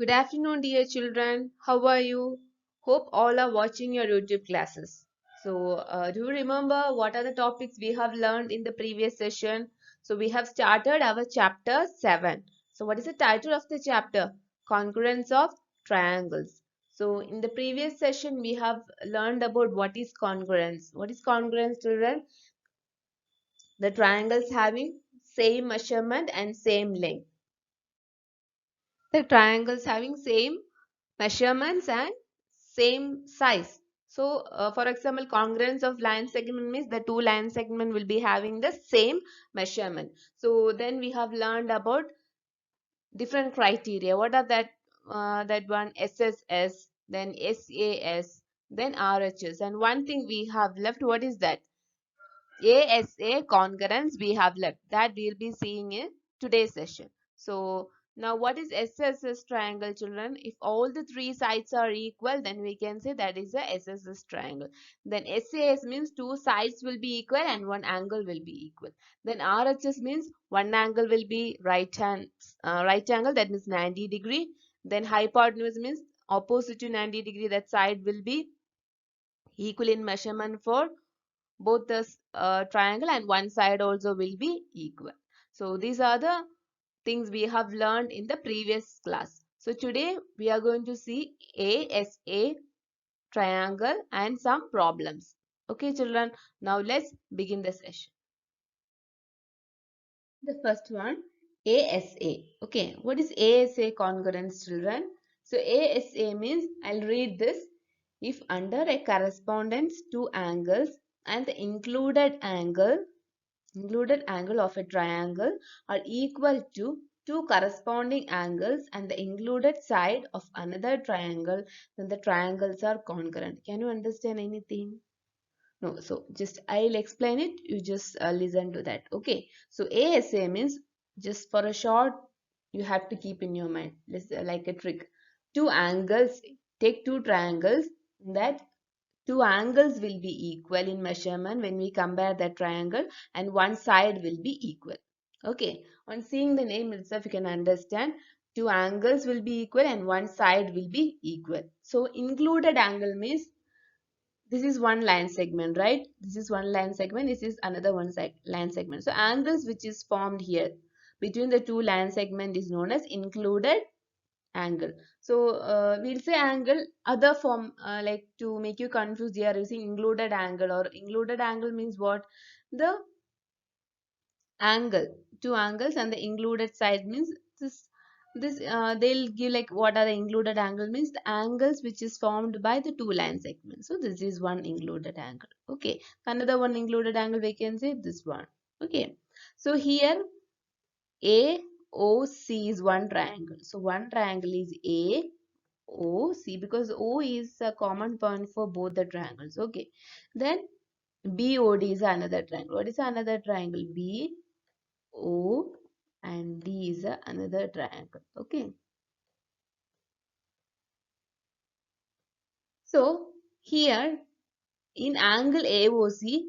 Good afternoon, dear children. How are you? Hope all are watching your YouTube classes. Do you remember what are the topics we have learned in the previous session? So, we have started our chapter 7. So, what is the title of the chapter? Congruence of triangles. So, in the previous session, we have learned about what is congruence. What is congruence, children? The triangles having same measurement and same length. The triangles having same measurements and same size. For example, congruence of line segment means the two line segment will be having the same measurement. So then we have learned about different criteria. What are that? That one SSS, then SAS, then RHS. And one thing we have left. What is that? ASA congruence we have left. That we'll be seeing in today's session. So now what is SSS triangle, children? If all the three sides are equal, then we can say that is a SSS triangle. Then SAS means two sides will be equal and one angle will be equal. Then RHS means one angle will be right angle, that means 90 degree. Then hypotenuse means opposite to 90 degree, that side will be equal in measurement for both the triangle, and one side also will be equal. So these are the things we have learned in the previous class. So today we are going to see ASA triangle and some problems. Okay, children, now let's begin the session. The first one, ASA. Okay, what is ASA congruence, children? So ASA means, I'll read this. If under a correspondence two angles and the included angle of a triangle are equal to two corresponding angles and the included side of another triangle, then the triangles are congruent. Can you understand anything? No, so just I'll explain it. You just listen to that. Okay. So ASA means, just for a short, you have to keep in your mind. This is like a trick. Two angles, take two triangles, that two angles will be equal in measurement when we compare that triangle, and one side will be equal. Okay. On seeing the name itself, you can understand two angles will be equal and one side will be equal. So included angle means this is one line segment, right? This is one line segment, this is another line segment. So angles which is formed here between the two line segment is known as included angle. So we'll say angle, other form, like to make you confused, they are using included angle. Or included angle means what? The angle, two angles, and the included side means this they'll give like what are the included angle means the angles which is formed by the two line segments. So this is one included angle. Okay, another one included angle we can say this one. Okay, so here AOC is one triangle. So one triangle is AOC because O is a common point for both the triangles. Okay, then BOD is another triangle. What is another triangle? BO and D is another triangle. Okay, so here in angle AOC,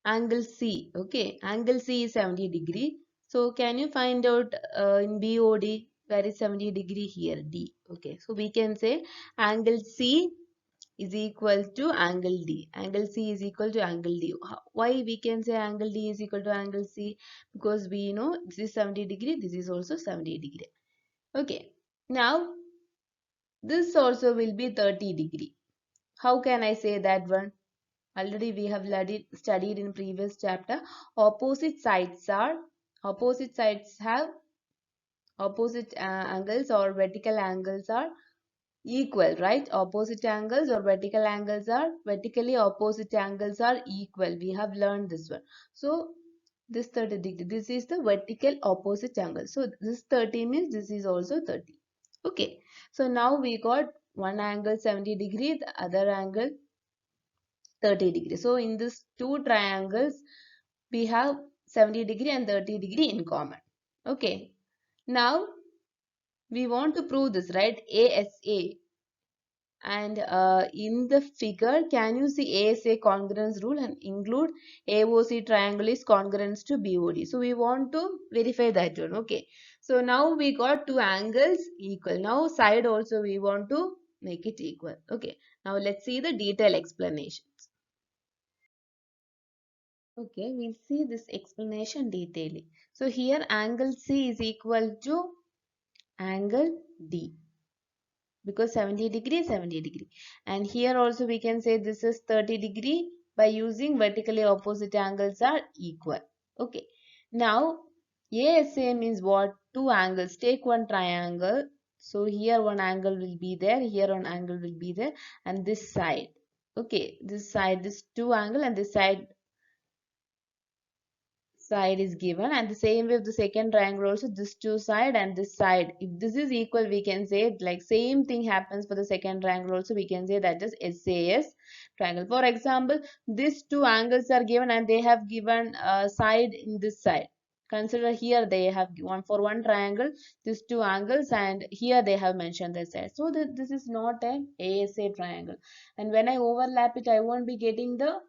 angle C, okay, angle C is 70 degree. So can you find out in BOD where is 70 degree? Here D. Okay, so we can say angle C is equal to angle D. Angle C is equal to angle D. Why we can say angle D is equal to angle C? Because we know this is 70 degree, this is also 70 degree. Okay, now this also will be 30 degree. How can I say that one? Already we have studied in previous chapter. Opposite sides have opposite angles or vertical angles are equal, right? Opposite angles or vertical angles are vertically opposite angles are equal. We have learned this one. So this 30 degree, this is the vertical opposite angle. So this 30 means this is also 30. Okay. So now we got one angle 70 degree, the other angle 30 degree. So in this two triangles, we have 70 degree and 30 degree in common. Okay. Now we want to prove this, right? ASA. And in the figure, can you see ASA congruence rule and include AOC triangle is congruence to BOD. So we want to verify that one. Okay. So now we got two angles equal. Now side also we want to make it equal. Okay. Now let's see the detailed explanations. Okay, we'll see this explanation detailing. So here angle C is equal to angle D because 70 degree, 70 degree. And here also we can say this is 30 degree by using vertically opposite angles are equal. Okay. Now ASA means what? Two angles. Take one triangle. So here one angle will be there, here one angle will be there, and this side. Okay, this side, this two angle, and this side is given, and the same with the second triangle also, this two side and this side, if this is equal we can say like same thing happens for the second triangle also, we can say that is SAS triangle. For example, these two angles are given and they have given a side in this side. Consider here they have given for one triangle these two angles, and here they have mentioned the side, so that this is not an ASA triangle. And when I overlap it, I won't be getting the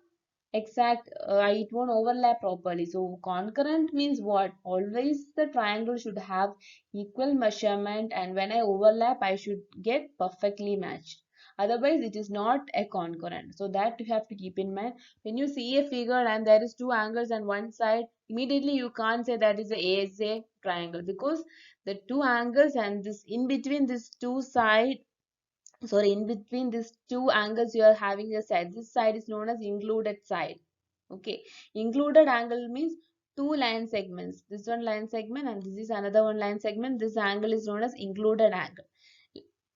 exact, it won't overlap properly. So concurrent means what? Always the triangle should have equal measurement, and when I overlap I should get perfectly matched. Otherwise it is not a concurrent. So that you have to keep in mind. When you see a figure and there is two angles and one side, immediately you can't say that is a ASA triangle, because the two angles and this in between these two side, sorry, in between these two angles you are having a side, this side is known as included side. Okay, included angle means two line segments, this one line segment and this is another one line segment, this angle is known as included angle,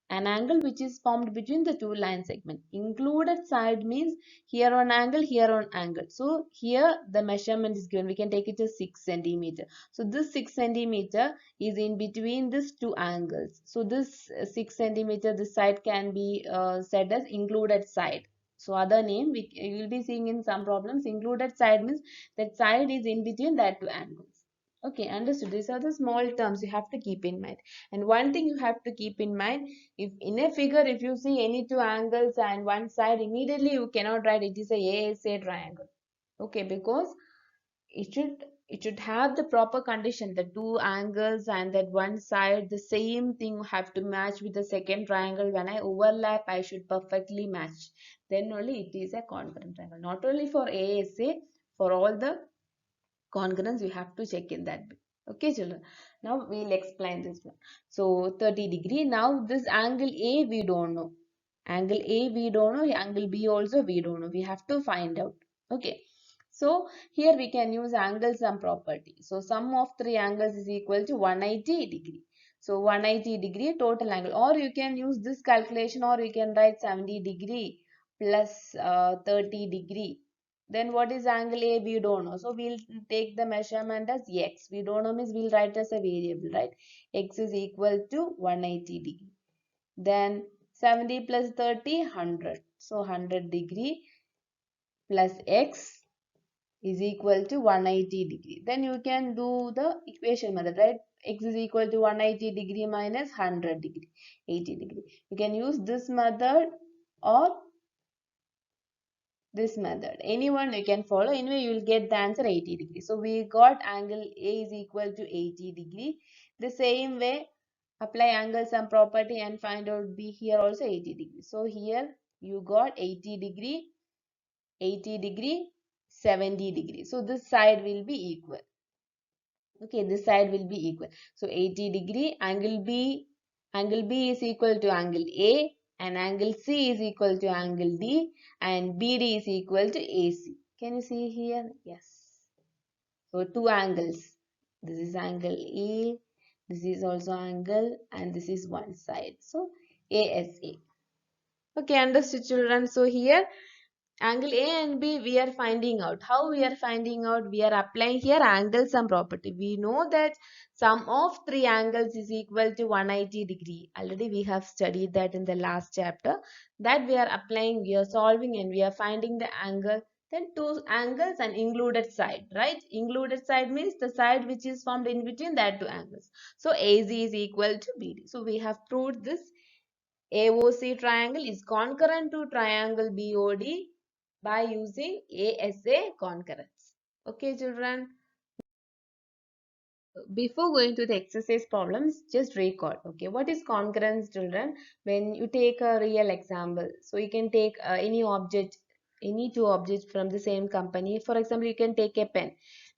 an angle which is formed between the two line segments. Included side means here on angle, here on angle. So here the measurement is given, we can take it as 6 centimeter. So this 6 centimeter is in between these two angles. So this 6 centimeter, this side can be said as included side. So other name you will be seeing in some problems, included side means that side is in between that two angles. Okay, understood. These are the small terms you have to keep in mind. And one thing you have to keep in mind, if in a figure if you see any two angles and one side, immediately you cannot write it is a ASA triangle. Okay, because it should have the proper condition, the two angles and that one side, the same thing have to match with the second triangle. When I overlap I should perfectly match, then only it is a concurrent triangle. Not only for ASA, for all the congruence you have to check in that bit. Okay children, now we'll explain this one. So 30 degree, now this angle A we don't know, angle A we don't know, angle B also we don't know, we have to find out. Okay, so here we can use angle sum property. So sum of three angles is equal to 180 degree. So 180 degree total angle, or you can use this calculation, or you can write 70 degree plus 30 degree. Then what is angle A? We don't know. So we'll take the measurement as x. We don't know means we'll write as a variable, right? X is equal to 180 degree. Then 70 plus 30, 100. So 100 degree plus x is equal to 180 degree. Then you can do the equation method, right? X is equal to 180 degree minus 100 degree, 80 degree. You can use this method or this method, anyone you can follow, anyway you will get the answer 80 degree. So we got angle A is equal to 80 degree. The same way apply angle sum property and find out B here also 80 degree. So here you got 80 degree, 80 degree, 70 degree. So this side will be equal. Okay, this side will be equal. So 80 degree, angle B is equal to angle A, and angle C is equal to angle D, and BD is equal to AC. Can you see here? Yes. So two angles. This is angle A, this is also angle, and this is one side. So ASA. Okay, understood children. So here angle A and B we are finding out. How we are finding out? We are applying here angle sum property. We know that sum of three angles is equal to 180 degree. Already we have studied that in the last chapter. That we are applying, we are solving, and we are finding the angle. Then two angles and included side, right? Included side means the side which is formed in between that two angles. So AC is equal to BD. So we have proved this AOC triangle is concurrent to triangle BOD by using ASA concurrence. Okay, children. before going to the exercise problems, just recall. Okay, what is concurrence, children? When you take a real example, so you can take any object, any two objects from the same company. For example, you can take a pen.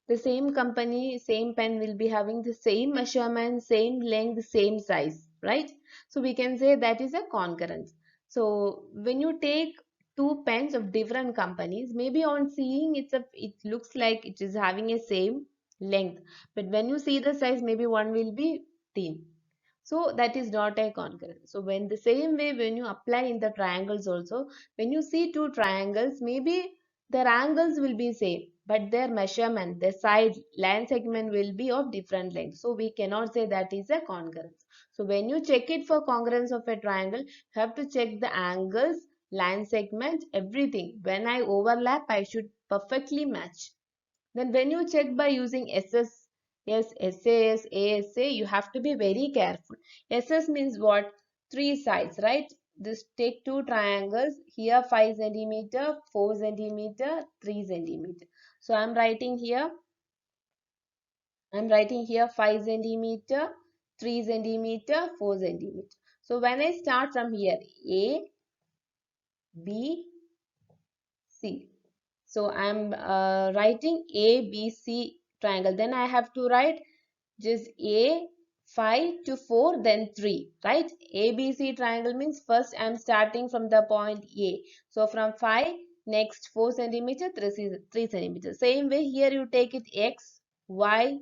The same company, same pen will be having the same measurement, same length, same size, right? So we can say that is a concurrence. So when you take two pens of different companies, maybe on seeing it looks like it is having a same length, but when you see the size, maybe one will be thin. So that is not a concurrence. So when the same way, when you apply in the triangles also, when you see two triangles, maybe their angles will be same, but their measurement, their side line segment will be of different length. So we cannot say that is a concurrence. So when you check it for congruence of a triangle, you have to check the angles, line segment, everything. When I overlap, I should perfectly match. Then when you check by using SS, yes, SAS, ASA, you have to be very careful. SS means what? Three sides, right? This take two triangles, here 5 centimeter, 4 centimeter, 3 centimeter. So I'm writing here 5 centimeter, 3 centimeter, 4 centimeter. So when I start from here, A, B, C. So I'm writing A, B, C triangle. Then I have to write just A, 5 to 4, then 3, right? ABC triangle means first I'm starting from the point A. So from 5, next 4 centimeter, 3 centimeter. Same way here you take it X, Y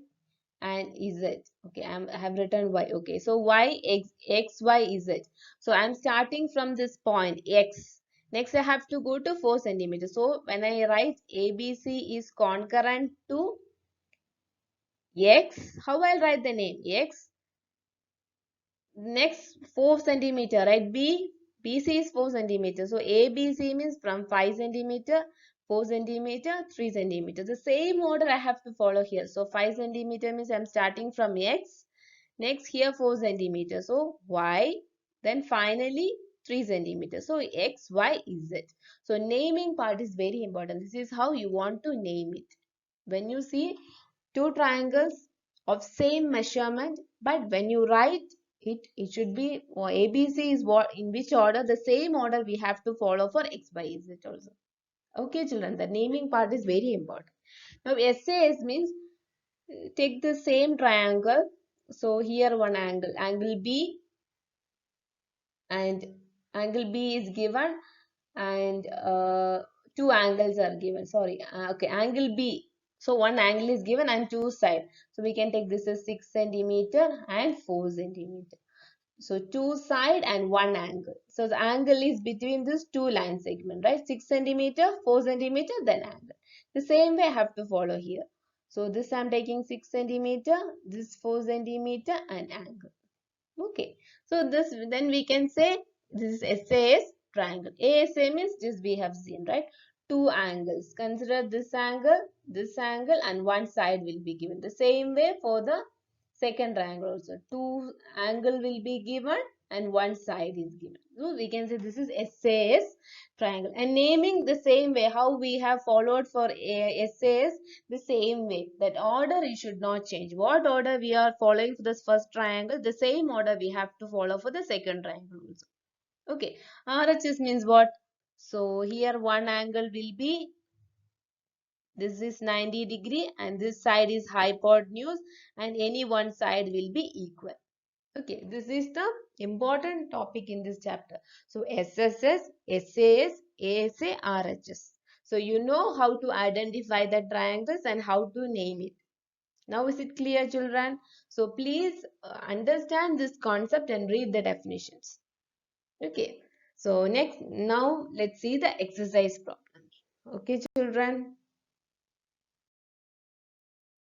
and Z. Okay, I have written Y. Okay, so Y, X, Y, Z. So I'm starting from this point X. Next I have to go to 4 centimeters. So when I write ABC is concurrent to X, how I'll write the name? X, next 4 centimeter, right? BC is 4 centimeter. So ABC means from 5 centimeter, 4 centimeter, 3 centimeter. The same order I have to follow here. So 5 centimeter means I'm starting from X. Next here 4 centimeter. So Y. Then finally 3 centimeter. So X, Y, Z. So naming part is very important. This is how you want to name it. When you see two triangles of same measurement, but when you write it should be ABC is what in which order, the same order we have to follow for X, Y, Z also. Okay, children, the naming part is very important. Now SAS means take the same triangle. So here one angle, angle B, and angle B is given, and two angles are given. Sorry, okay, angle B. So one angle is given and two sides. So we can take this as 6 centimeter and 4 centimeter. So two side and one angle. So the angle is between these two line segment, right? 6 centimeter, 4 centimeter, then angle. The same way I have to follow here. So this I'm taking 6 centimeter, this 4 centimeter and angle. Okay, so this then we can say this is SAS triangle. ASA means just we have seen, right? Two angles. Consider this angle, and one side will be given. The same way for the second triangle also. Two angle will be given and one side is given. So we can say this is SAS triangle. And naming the same way how we have followed for SAS, the same way. That order you should not change. What order we are following for this first triangle, the same order we have to follow for the second triangle also. Okay, RHS means what? So here one angle will be, this is 90 degree and this side is hypotenuse, and any one side will be equal. Okay, this is the important topic in this chapter. So SSS, SAS, ASA, RHS. So you know how to identify the triangles and how to name it. Now is it clear, children? So please understand this concept and read the definitions. Okay. So now let's see the exercise problem. Okay, children.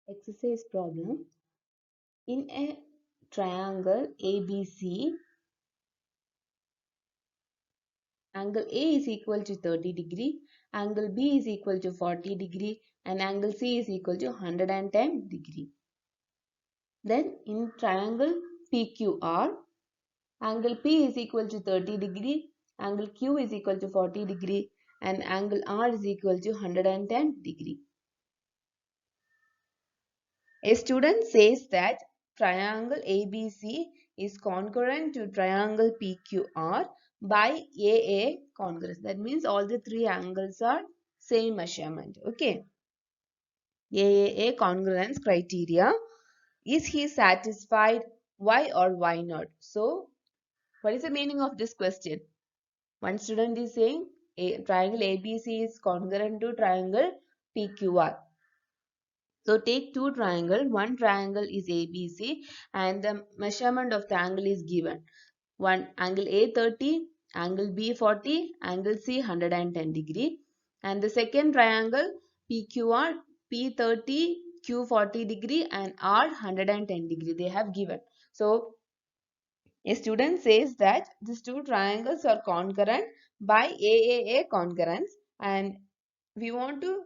Exercise problem. In a triangle ABC, angle A is equal to 30 degree, angle B is equal to 40 degree, and angle C is equal to 110 degree. Then in triangle PQR, angle P is equal to 30 degree, angle Q is equal to 40 degree, and angle R is equal to 110 degree. A student says that triangle ABC is congruent to triangle PQR by AA congruence. That means all the three angles are same measurement. Okay. AAA congruence criteria. Is he satisfied? Why or why not? So, what is the meaning of this question? One student is saying a triangle ABC is congruent to triangle PQR. So take two triangles. One triangle is ABC and the measurement of the angle is given. One angle A 30, angle B 40, angle C 110 degree. And the second triangle PQR P 30, Q 40 degree and R 110 degree they have given. So a student says that these two triangles are congruent by AAA congruence, and we want to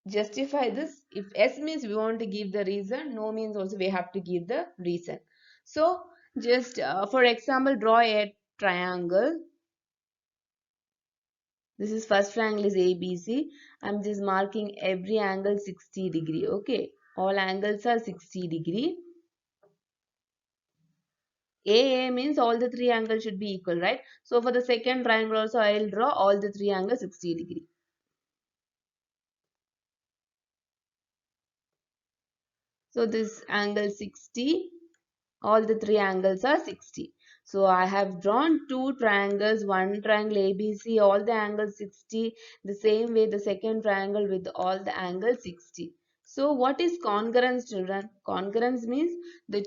justify this. If S means we want to give the reason, no means also we have to give the reason. So just for example, draw a triangle. This is first triangle is ABC. I'm just marking every angle 60 degree. Okay, all angles are 60 degree. AA means all the three angles should be equal, right? So for the second triangle also I will draw all the three angles 60 degree. So this angle 60, all the three angles are 60. So I have drawn two triangles, one triangle ABC, all the angles 60. The same way the second triangle with all the angles 60. So what is congruence, children? Congruence means the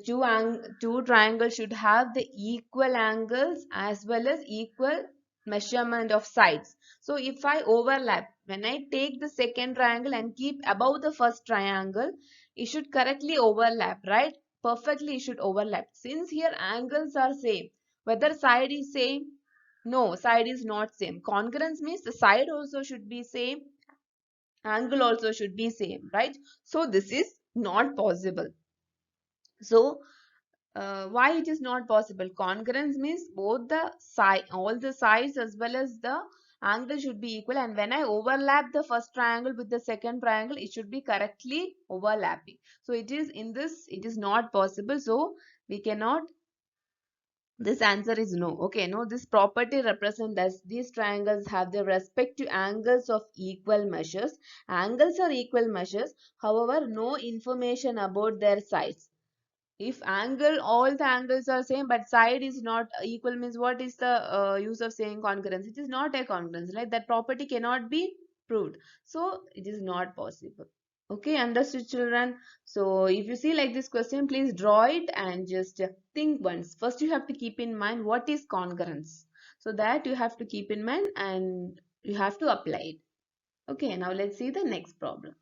two triangles should have the equal angles as well as equal measurement of sides. So if I overlap, when I take the second triangle and keep above the first triangle, it should correctly overlap, right? Perfectly it should overlap. Since here angles are same, whether side is same, no, side is not same. Congruence means the side also should be same, angle also should be same, right? So this is not possible. So why it is not possible? Congruence means both the side, all the sides as well as the angle should be equal, and when I overlap the first triangle with the second triangle, it should be correctly overlapping. So it is in this, it is not possible. So we cannot, this answer is no. Okay, no, this property represents that these triangles have the respective angles of equal measures. Angles are equal measures, however no information about their sides. If angle, all the angles are same but side is not equal, means what is the use of saying congruence? It is not a congruence, right? That property cannot be proved, so it is not possible. Okay, understood, children? So if you see like this question, please draw it and just think once. First you have to keep in mind what is congruence, so that you have to keep in mind and you have to apply it. Okay, now let's see the next problem.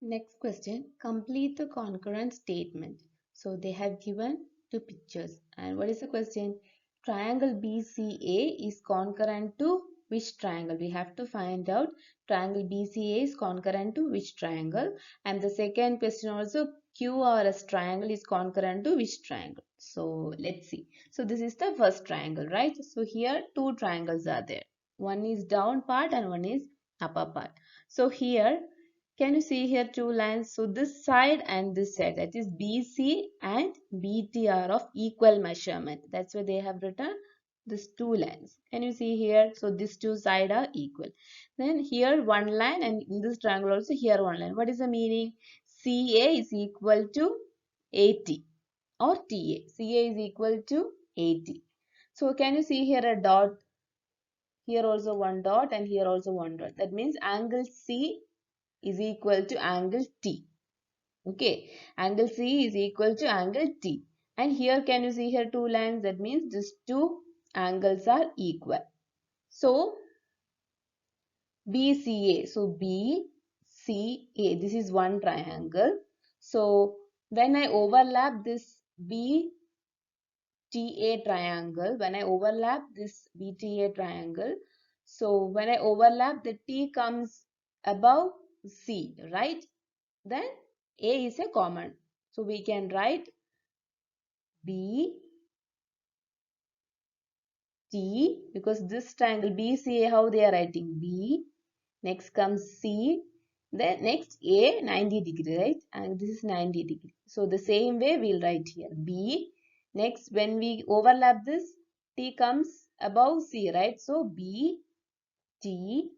Next question, complete the concurrent statement. So they have given two pictures. And what is the question? Triangle BCA is concurrent to which triangle? We have to find out triangle BCA is concurrent to which triangle. And the second question also, QRS triangle is concurrent to which triangle? So let's see. So this is the first triangle, right? So here two triangles are there. One is down part and one is upper part. So here, can you see here two lines? So this side and this side, that is BC and BT are of equal measurement. That's why they have written these two lines. Can you see here? So these two sides are equal. Then here one line, and in this triangle also here one line. What is the meaning? CA is equal to AT or TA. CA is equal to AT. So can you see here a dot? Here also one dot and here also one dot. That means angle C is equal to angle T. Okay, angle C is equal to angle T. And here can you see here two lines? That means these two angles are equal. So BCA. So BCA. This is one triangle. So when I overlap this BTA triangle, when I overlap this BTA triangle, so when I overlap, the T comes above C, right? Then A is a common. So we can write B T, because this triangle BCA, how they are writing? B. Next comes C. Then next A, 90 degree, right? And this is 90 degree. So the same way we'll write here. B. Next, when we overlap this, T comes above C, right? So B, T,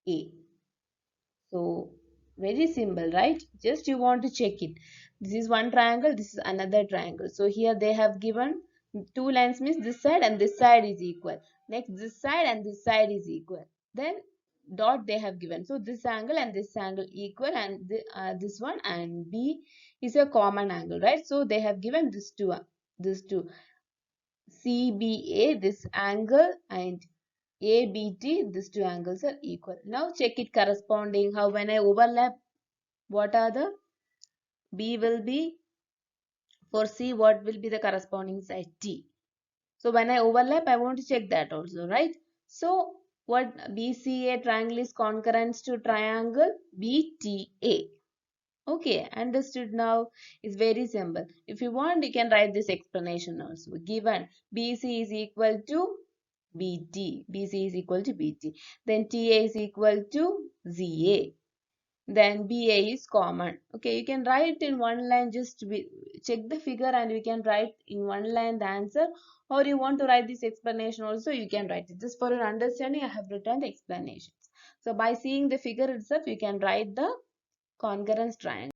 A. So very simple, right? Just you want to check it. This is one triangle, this is another triangle. So here they have given two lines, means this side and this side is equal. Next this side and this side is equal. Then dot they have given. So this angle and this angle equal, and this one and B is a common angle, right? So they have given this two CBA, this angle, and ABT, these two angles are equal. Now check it corresponding. How when I overlap, what are the B will be for C, what will be the corresponding side T. So when I overlap, I want to check that also, right? So what BCA triangle is concurrent to triangle BTA. Okay, understood now. Is very simple. If you want, you can write this explanation also. Given BC is equal to BT, BC is equal to BT, then TA is equal to ZA, then BA is common. Okay, you can write in one line, just check the figure and you can write in one line the answer, or you want to write this explanation also, you can write it. Just for your understanding, I have written the explanations. So by seeing the figure itself, you can write the concurrence triangle.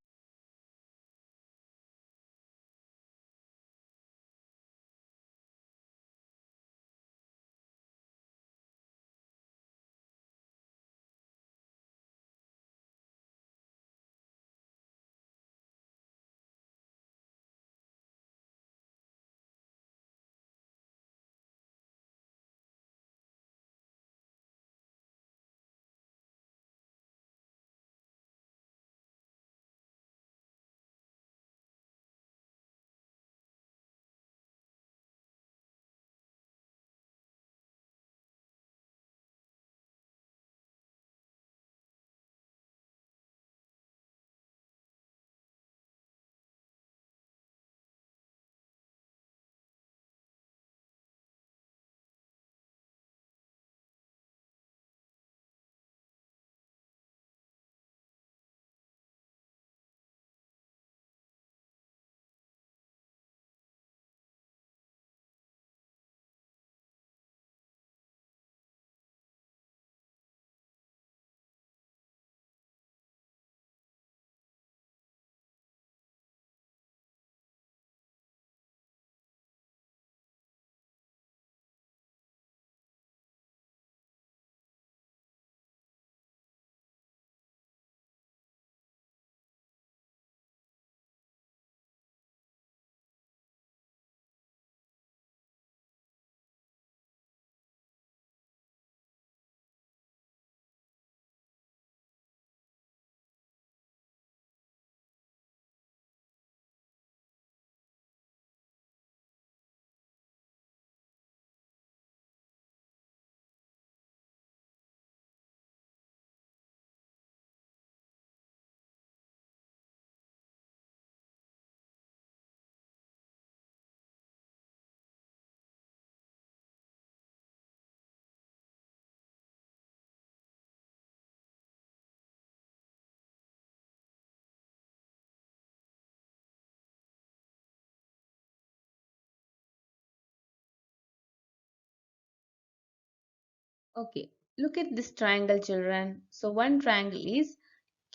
Okay, look at this triangle, children. So one triangle is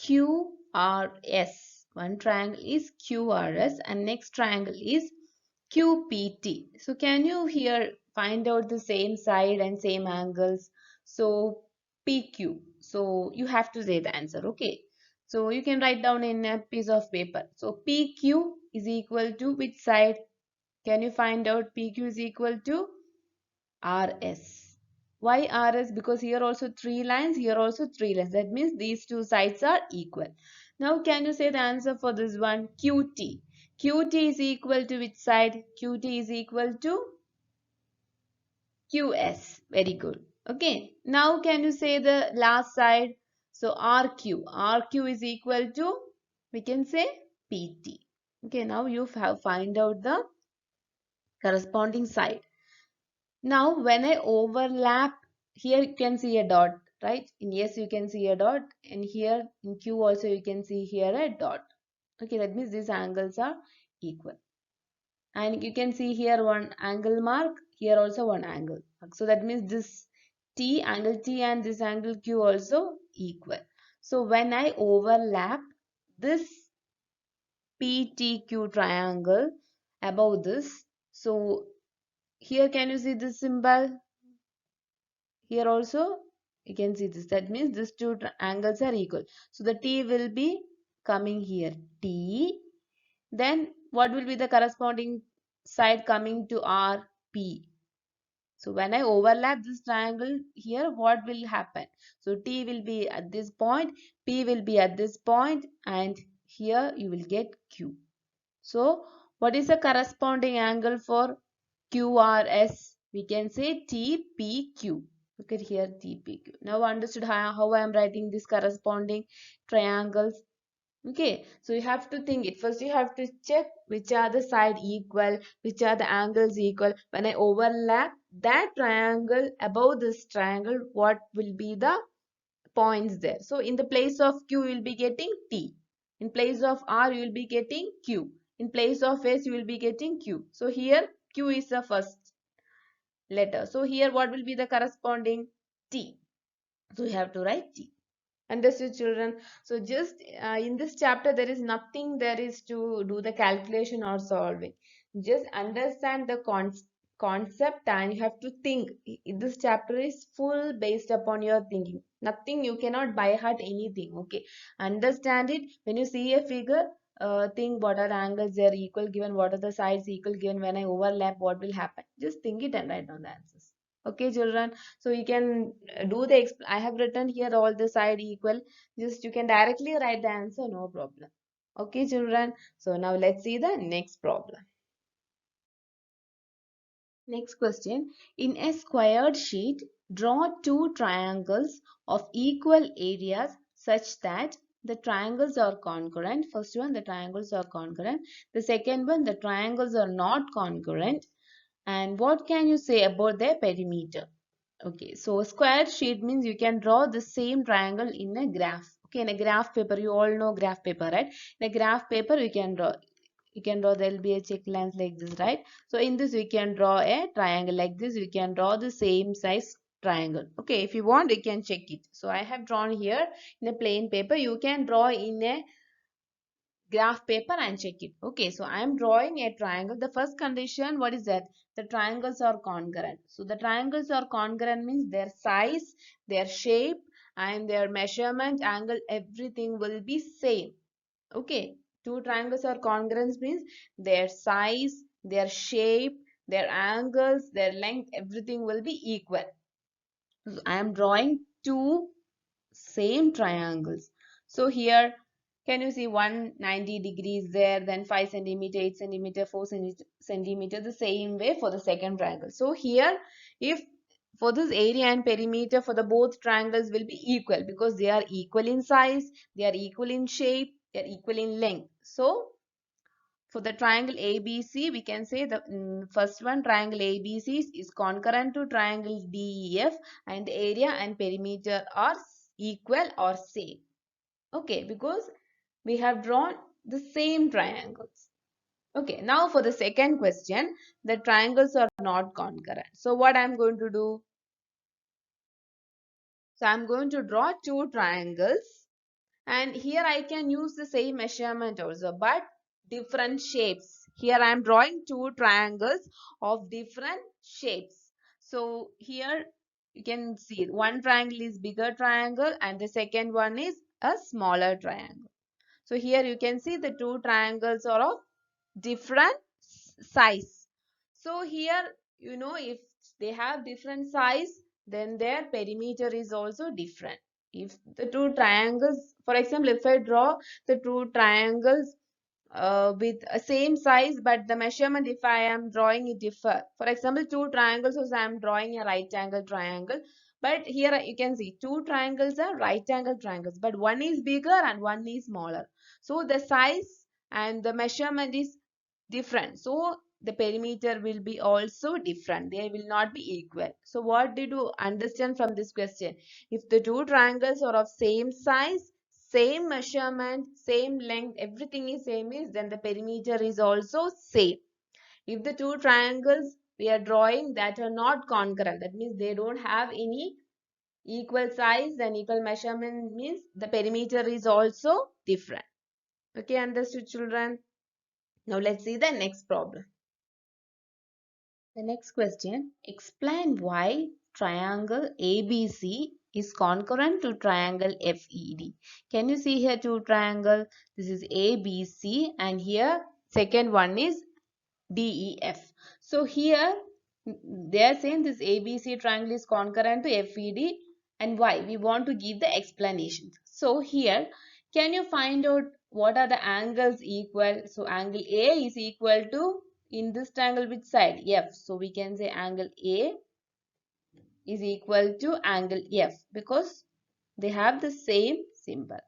QRS. One triangle is QRS and next triangle is QPT. So can you here find out the same side and same angles? So PQ. So you have to say the answer, okay? So you can write down in a piece of paper. So PQ is equal to which side? Can you find out PQ is equal to RS. Why RS? Because here also three lines, here also three lines. That means these two sides are equal. Now can you say the answer for this one? QT. QT is equal to which side? QT is equal to QS. Very good. Okay. Now can you say the last side? So RQ. RQ is equal to, we can say PT. Okay. Now you have find out the corresponding side. Now when I overlap, here you can see a dot, right? In S you can see a dot, and here in Q also you can see here a dot. Okay, that means these angles are equal. And you can see here one angle mark, here also one angle. So that means this angle T and this angle Q also equal. So when I overlap this PTQ triangle above this, so here can you see this symbol? Here also you can see this. That means these two angles are equal. So the T will be coming here. T. Then what will be the corresponding side coming to R? P. So when I overlap this triangle here, what will happen? So T will be at this point, P will be at this point, and here you will get Q. So what is the corresponding angle for QRS? We can say TPQ. Look at here TPQ. Now understood how I am writing this corresponding triangles. Okay, so you have to think it. First you have to check which are the side equal, which are the angles equal. When I overlap that triangle above this triangle, what will be the points there? So in the place of Q, you will be getting T. In place of R, you will be getting Q. In place of S, you will be getting Q. So here Q is the first letter. So here what will be the corresponding T? So you have to write T. Understood, children? So just in this chapter there is nothing there is to do the calculation or solving. Just understand the concept and you have to think. This chapter is full based upon your thinking. Nothing, you cannot by heart anything. Okay, understand it. When you see a figure, think what are the angles they are equal, given what are the sides equal, given when I overlap what will happen. Just think it and write down the answers. Okay, children? So you can do the I have written here all the side equal. Just you can directly write the answer, no problem. Okay, children? So now let's see the next problem. Next question. In a squared sheet, draw two triangles of equal areas such that the triangles are congruent. First one, the triangles are congruent. The second one, the triangles are not congruent. And what can you say about their perimeter? Okay, so a square sheet means you can draw the same triangle in a graph. Okay, in a graph paper, you all know graph paper, right? In a graph paper, you can draw there'll be a check lines like this, right? So in this, we can draw a triangle like this. We can draw the same size triangle. Okay, if you want, you can check it. So I have drawn here in a plain paper. You can draw in a graph paper and check it. Okay, so I am drawing a triangle. The first condition, what is that? The triangles are congruent. So the triangles are congruent means their size, their shape, and their measurement angle, everything will be same. Okay, two triangles are congruent means their size, their shape, their angles, their length, everything will be equal. So I am drawing two same triangles. So here, can you see 190 degrees there, then 5 centimeter, 8 centimeter, 4 centimeter, the same way for the second triangle. So here, if for this area and perimeter for the both triangles will be equal because they are equal in size, they are equal in shape, they are equal in length. So for the triangle ABC, we can say the first one, triangle ABC is concurrent to triangle DEF, and the area and perimeter are equal or same. Okay, because we have drawn the same triangles. Okay, now for the second question, the triangles are not concurrent. So what I'm going to do? So I'm going to draw two triangles, and here I can use the same measurement also, but different shapes. Here I am drawing two triangles of different shapes. So here you can see one triangle is bigger triangle and the second one is a smaller triangle. So here you can see the two triangles are of different size. So here, if they have different size, then their perimeter is also different. If the two triangles, for example, if I draw the two triangles with a same size, but the measurement, if I am drawing it differ. For example, two triangles, so I am drawing a right angle triangle. But here you can see two triangles are right angle triangles, but one is bigger and one is smaller. So the size and the measurement is different. So the perimeter will be also different. They will not be equal. So what did you understand from this question? If the two triangles are of same size, same measurement, same length, everything is same, is then the perimeter is also same. If the two triangles we are drawing that are not congruent, that means they don't have any equal size and equal measurement, means the perimeter is also different. Okay, understood, children? Now let's see the next problem. The next question, explain why triangle ABC is concurrent to triangle FED. Can you see here two triangle? This is ABC and here second one is DEF. So here they are saying this ABC triangle is concurrent to FED, and why? We want to give the explanation. So here, can you find out what are the angles equal? So angle A is equal to, in this triangle, which side? F. So we can say angle A is equal to angle F because they have the same symbol.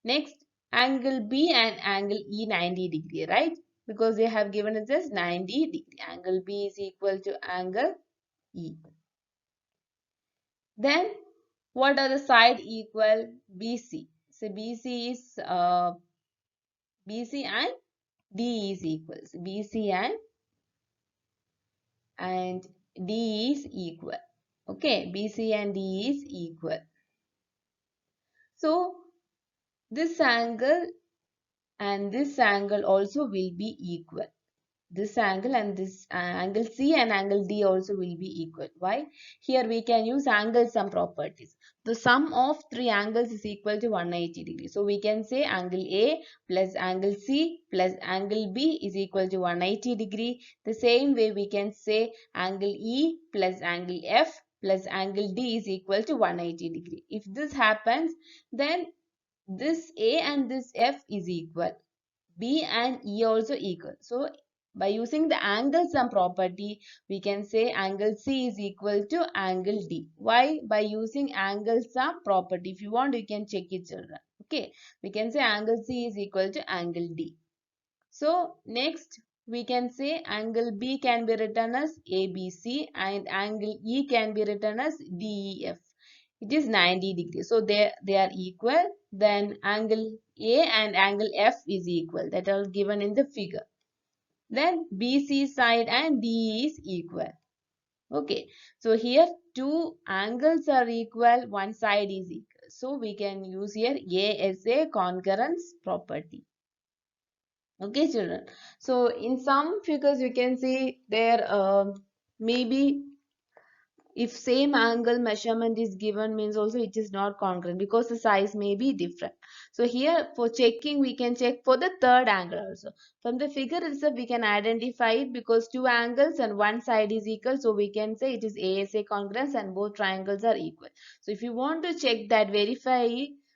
Next, angle B and angle E 90 degree, right? Because they have given us just 90 degree. Angle B is equal to angle E. Then, what are the side equal? BC. So BC is BC and D is equal. So BC and D is equal. Okay, BC and D is equal. So this angle and this angle also will be equal. This angle and this angle C and angle D also will be equal. Why? Here we can use angle sum properties. The sum of three angles is equal to 180 degrees. So we can say angle A plus angle C plus angle B is equal to 180 degree. The same way we can say angle E plus angle F plus angle D is equal to 180 degree. If this happens, then this A and this F is equal. B and E also equal. So by using the angle sum property, we can say angle C is equal to angle D. Why? By using angle sum property. If you want, you can check it, children. Okay, we can say angle C is equal to angle D. So next, we can say angle B can be written as ABC and angle E can be written as DEF. It is 90 degrees. So they are equal. Then angle A and angle F is equal. That are given in the figure. Then BC side and DE is equal. Okay. So here two angles are equal. One side is equal. So we can use here A as a concurrence property. Okay, children. So in some figures you can see there maybe if same angle measurement is given, means also it is not congruent because the size may be different. So here for checking, we can check for the third angle also. From the figure itself we can identify it because two angles and one side is equal, so we can say it is ASA congruence and both triangles are equal. So if you want to check that, verify,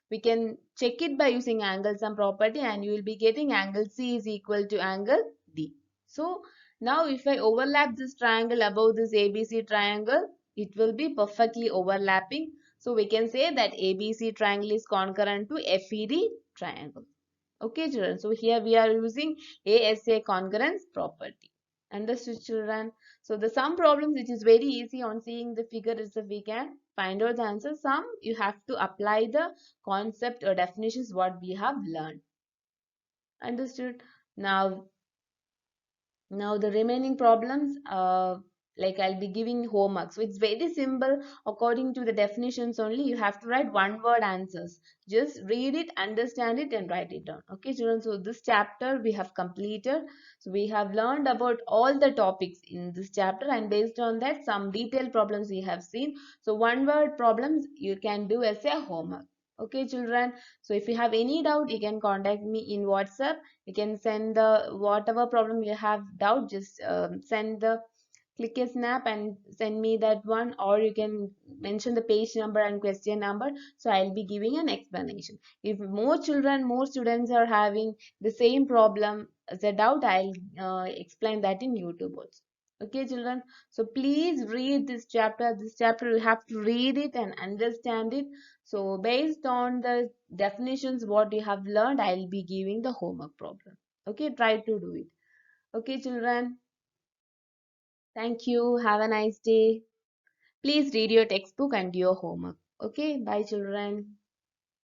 we can check it by using angle sum property and you will be getting angle C is equal to angle D. So now if I overlap this triangle above this ABC triangle, it will be perfectly overlapping. So we can say that ABC triangle is concurrent to FED triangle. Okay, children. So here we are using ASA congruence property. Understood, children? So the sum problems, which is very easy, on seeing the figure itself we can find out the answer. Some you have to apply the concept or definitions what we have learned. Understood? Now the remaining problems, like I'll be giving homework. So it's very simple. According to the definitions only, you have to write one word answers. Just read it, understand it and write it down. Okay, children. So this chapter we have completed. So we have learned about all the topics in this chapter, and based on that some detailed problems we have seen. So one word problems you can do as a homework. Okay, children. So if you have any doubt, you can contact me in WhatsApp. You can send the whatever problem you have doubt, just send the click a snap and send me that one, or you can mention the page number and question number, so I'll be giving an explanation. If more students are having the same problem as a doubt, I'll explain that in YouTube also. Okay, children. So please read this chapter you have to read it and understand it. So based on the definitions what you have learned, I'll be giving the homework problem. Okay, try to do it. Okay, children. Thank you. Have a nice day. Please read your textbook and do your homework. Okay, bye, children.